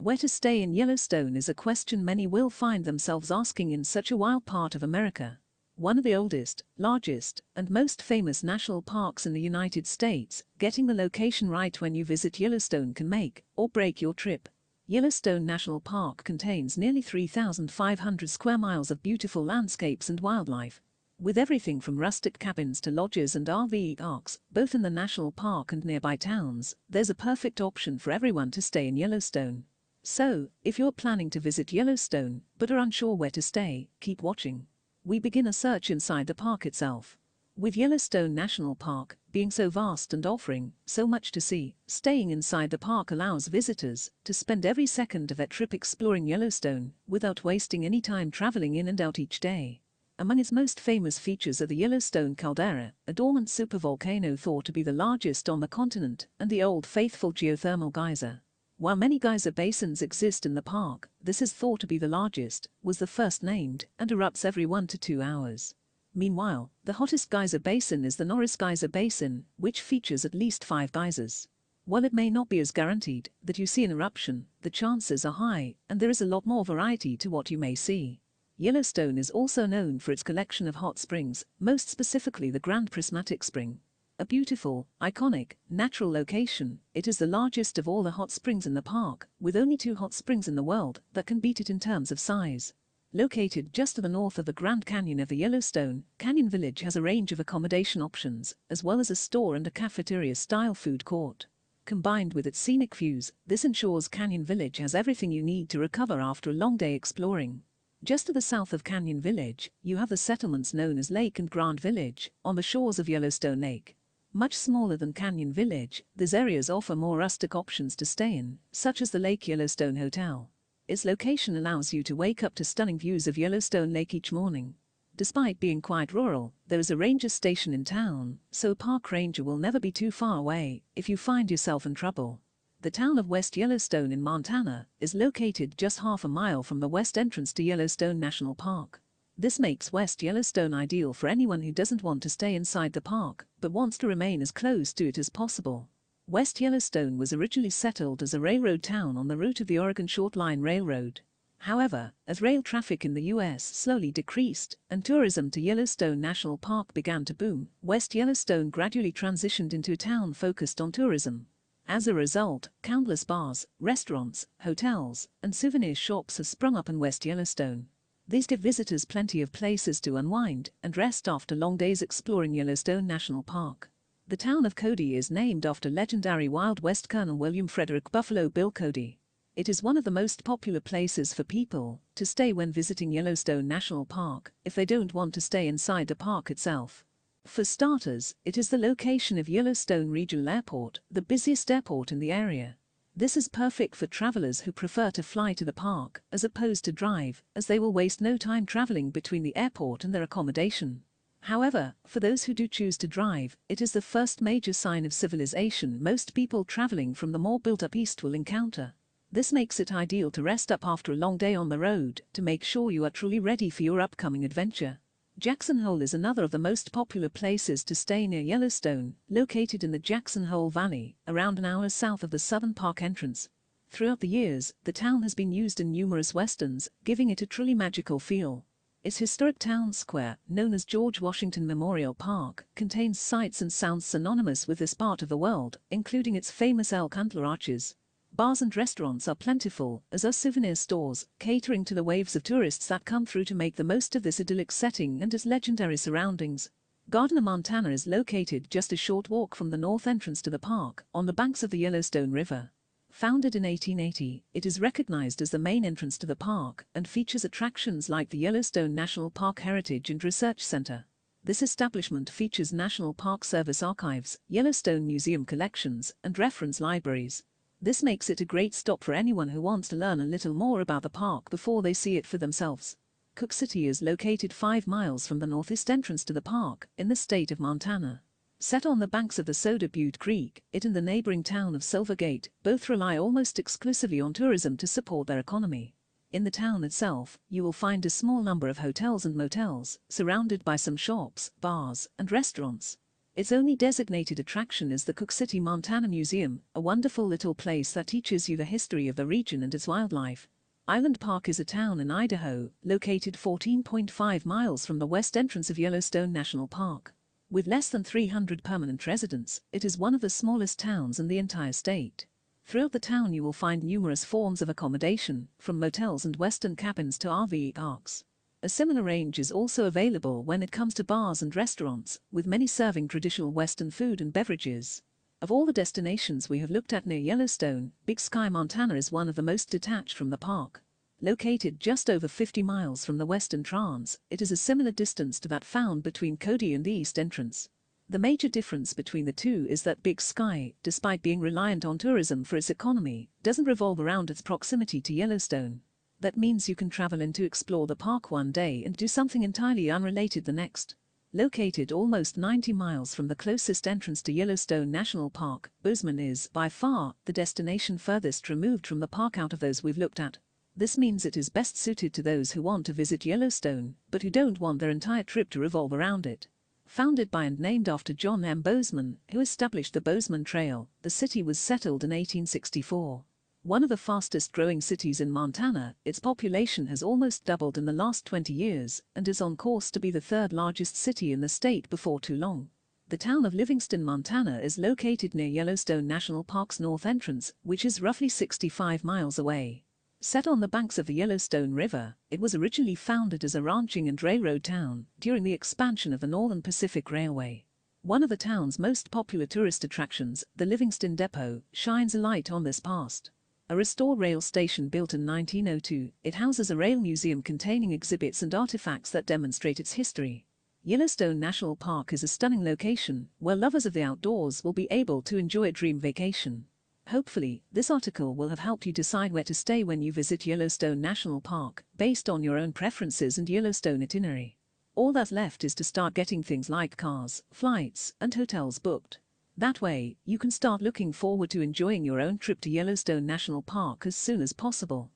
Where to stay in Yellowstone is a question many will find themselves asking in such a wild part of America. One of the oldest, largest, and most famous national parks in the United States, getting the location right when you visit Yellowstone can make or break your trip. Yellowstone National Park contains nearly 3,500 square miles of beautiful landscapes and wildlife. With everything from rustic cabins to lodges and RV parks, both in the national park and nearby towns, there's a perfect option for everyone to stay in Yellowstone. So, if you're planning to visit Yellowstone but are unsure where to stay, keep watching. We begin a search inside the park itself. With Yellowstone National Park being so vast and offering so much to see, staying inside the park allows visitors to spend every second of their trip exploring Yellowstone without wasting any time traveling in and out each day. Among its most famous features are the Yellowstone caldera, a dormant supervolcano thought to be the largest on the continent, and the Old Faithful geothermal geyser. While many geyser basins exist in the park, this is thought to be the largest, was the first named, and erupts every 1 to 2 hours. Meanwhile, the hottest geyser basin is the Norris Geyser Basin, which features at least 5 geysers. While it may not be as guaranteed that you see an eruption, the chances are high, and there is a lot more variety to what you may see. Yellowstone is also known for its collection of hot springs, most specifically the Grand Prismatic Spring. A beautiful, iconic, natural location, it is the largest of all the hot springs in the park, with only 2 hot springs in the world that can beat it in terms of size. Located just to the north of the Grand Canyon of the Yellowstone, Canyon Village has a range of accommodation options, as well as a store and a cafeteria-style food court. Combined with its scenic views, this ensures Canyon Village has everything you need to recover after a long day exploring. Just to the south of Canyon Village, you have the settlements known as Lake and Grant Village, on the shores of Yellowstone Lake. Much smaller than Canyon Village, these areas offer more rustic options to stay in, such as the Lake Yellowstone Hotel. Its location allows you to wake up to stunning views of Yellowstone Lake each morning. Despite being quite rural, there is a ranger station in town, so a park ranger will never be too far away if you find yourself in trouble. The town of West Yellowstone in Montana is located just half a mile from the west entrance to Yellowstone National Park. This makes West Yellowstone ideal for anyone who doesn't want to stay inside the park, but wants to remain as close to it as possible. West Yellowstone was originally settled as a railroad town on the route of the Oregon Short Line Railroad. However, as rail traffic in the U.S. slowly decreased and tourism to Yellowstone National Park began to boom, West Yellowstone gradually transitioned into a town focused on tourism. As a result, countless bars, restaurants, hotels, and souvenir shops have sprung up in West Yellowstone. These give visitors plenty of places to unwind and rest after long days exploring Yellowstone National Park. The town of Cody is named after legendary Wild West Colonel William Frederick Buffalo Bill Cody. It is one of the most popular places for people to stay when visiting Yellowstone National Park, if they don't want to stay inside the park itself. For starters, it is the location of Yellowstone Regional Airport, the busiest airport in the area. This is perfect for travelers who prefer to fly to the park as opposed to drive, as they will waste no time traveling between the airport and their accommodation. However, for those who do choose to drive, it is the first major sign of civilization most people traveling from the more built-up east will encounter. This makes it ideal to rest up after a long day on the road to make sure you are truly ready for your upcoming adventure. Jackson Hole is another of the most popular places to stay near Yellowstone, located in the Jackson Hole Valley, around an hour south of the southern park entrance. Throughout the years, the town has been used in numerous westerns, giving it a truly magical feel. Its historic town square, known as George Washington Memorial Park, contains sights and sounds synonymous with this part of the world, including its famous elk antler arches. Bars and restaurants are plentiful, as are souvenir stores, catering to the waves of tourists that come through to make the most of this idyllic setting and its legendary surroundings. Gardiner, Montana is located just a short walk from the north entrance to the park, on the banks of the Yellowstone River. Founded in 1880, it is recognized as the main entrance to the park and features attractions like the Yellowstone National Park Heritage and Research Center. This establishment features National Park Service archives, Yellowstone Museum collections, and reference libraries. This makes it a great stop for anyone who wants to learn a little more about the park before they see it for themselves. Cooke City is located 5 miles from the northeast entrance to the park, in the state of Montana. Set on the banks of the Soda Butte Creek, it and the neighboring town of Silvergate both rely almost exclusively on tourism to support their economy. In the town itself, you will find a small number of hotels and motels, surrounded by some shops, bars, and restaurants. Its only designated attraction is the Cooke City, Montana Museum, a wonderful little place that teaches you the history of the region and its wildlife. Island Park is a town in Idaho, located 14.5 miles from the west entrance of Yellowstone National Park. With less than 300 permanent residents, it is one of the smallest towns in the entire state. Throughout the town you will find numerous forms of accommodation, from motels and western cabins to RV parks. A similar range is also available when it comes to bars and restaurants, with many serving traditional Western food and beverages. Of all the destinations we have looked at near Yellowstone, Big Sky, Montana is one of the most detached from the park. Located just over 50 miles from the west entrance, it is a similar distance to that found between Cody and the east entrance. The major difference between the two is that Big Sky, despite being reliant on tourism for its economy, doesn't revolve around its proximity to Yellowstone. That means you can travel in to explore the park one day and do something entirely unrelated the next. Located almost 90 miles from the closest entrance to Yellowstone National Park, Bozeman is, by far, the destination furthest removed from the park out of those we've looked at. This means it is best suited to those who want to visit Yellowstone, but who don't want their entire trip to revolve around it. Founded by and named after John M. Bozeman, who established the Bozeman Trail, the city was settled in 1864. One of the fastest growing cities in Montana, its population has almost doubled in the last 20 years and is on course to be the third largest city in the state before too long. The town of Livingston, Montana is located near Yellowstone National Park's north entrance, which is roughly 65 miles away. Set on the banks of the Yellowstone River, it was originally founded as a ranching and railroad town during the expansion of the Northern Pacific Railway. One of the town's most popular tourist attractions, the Livingston Depot, shines a light on this past. A restored rail station built in 1902, it houses a rail museum containing exhibits and artifacts that demonstrate its history. Yellowstone National Park is a stunning location where lovers of the outdoors will be able to enjoy a dream vacation. Hopefully, this article will have helped you decide where to stay when you visit Yellowstone National Park, based on your own preferences and Yellowstone itinerary. All that's left is to start getting things like cars, flights, and hotels booked. That way, you can start looking forward to enjoying your own trip to Yellowstone National Park as soon as possible.